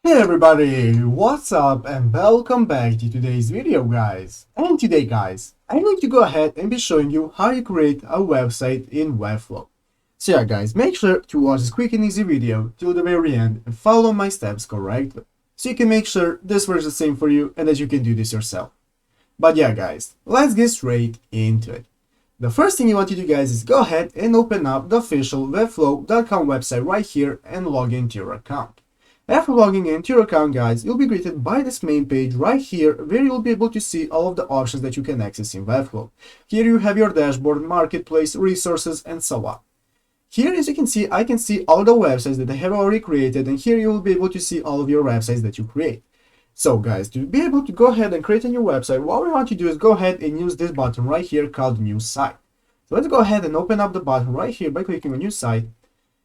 Hey everybody, what's up and welcome back to today's video guys. And today guys, I'm going to go ahead and be showing you how you create a website in Webflow. So yeah guys, make sure to watch this quick and easy video till the very end and follow my steps correctly. So you can make sure this works the same for you and that you can do this yourself. But yeah guys, let's get straight into it. The first thing you want to do guys is go ahead and open up the official webflow.com website right here and log into your account. After logging into your account guys, you'll be greeted by this main page right here where you'll be able to see all of the options that you can access in Webflow. Here you have your dashboard, marketplace, resources, and so on. Here as you can see, I can see all the websites that I have already created, and here you will be able to see all of your websites that you create. So guys, to be able to go ahead and create a new website, what we want to do is go ahead and use this button right here called New Site. So let's go ahead and open up the button right here by clicking on New Site.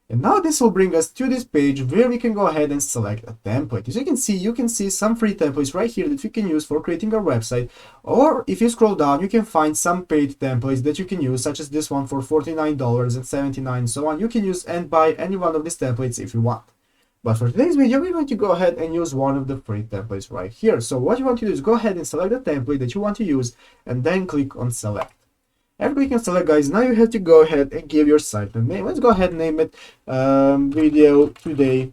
And now this will bring us to this page where we can go ahead and select a template. As you can see some free templates right here that you can use for creating a website. Or if you scroll down, you can find some paid templates that you can use, such as this one for $49.79 and so on. You can use and buy any one of these templates if you want. But for today's video, we're going to go ahead and use one of the free templates right here. So what you want to do is go ahead and select the template that you want to use and then click on select. After clicking on select guys, now you have to go ahead and give your site a name. Let's go ahead and name it video today.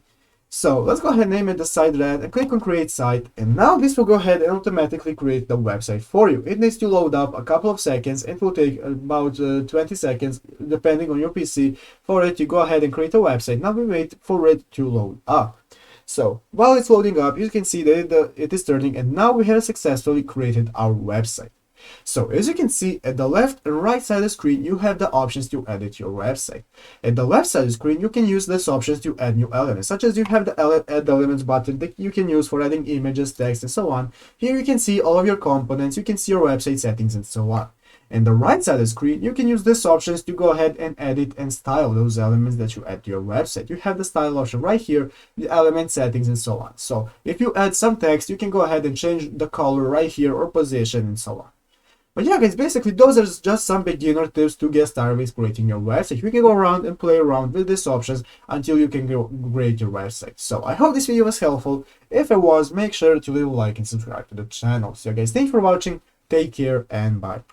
So let's go ahead and name it the site that and click on create site, and now this will go ahead and automatically create the website for you. It needs to load up a couple of seconds. It will take about 20 seconds depending on your PC for it to go ahead and create a website. Now we wait for it to load up. So while it's loading up, you can see that it is turning, and now we have successfully created our website. So as you can see, at the left and right side of the screen, you have the options to edit your website. At the left side of the screen, you can use these options to add new elements, such as you have the add elements button that you can use for adding images, text, and so on. Here you can see all of your components, you can see your website settings, and so on. And the right side of the screen, you can use these options to go ahead and edit and style those elements that you add to your website. You have the style option right here, the element settings, and so on. So if you add some text, you can go ahead and change the color right here or position and so on. But yeah guys, basically those are just some beginner tips to get started with creating your website. You can go around and play around with these options until you can create your website. So I hope this video was helpful. If it was, make sure to leave a like and subscribe to the channel. So guys, thanks for watching, take care, and bye.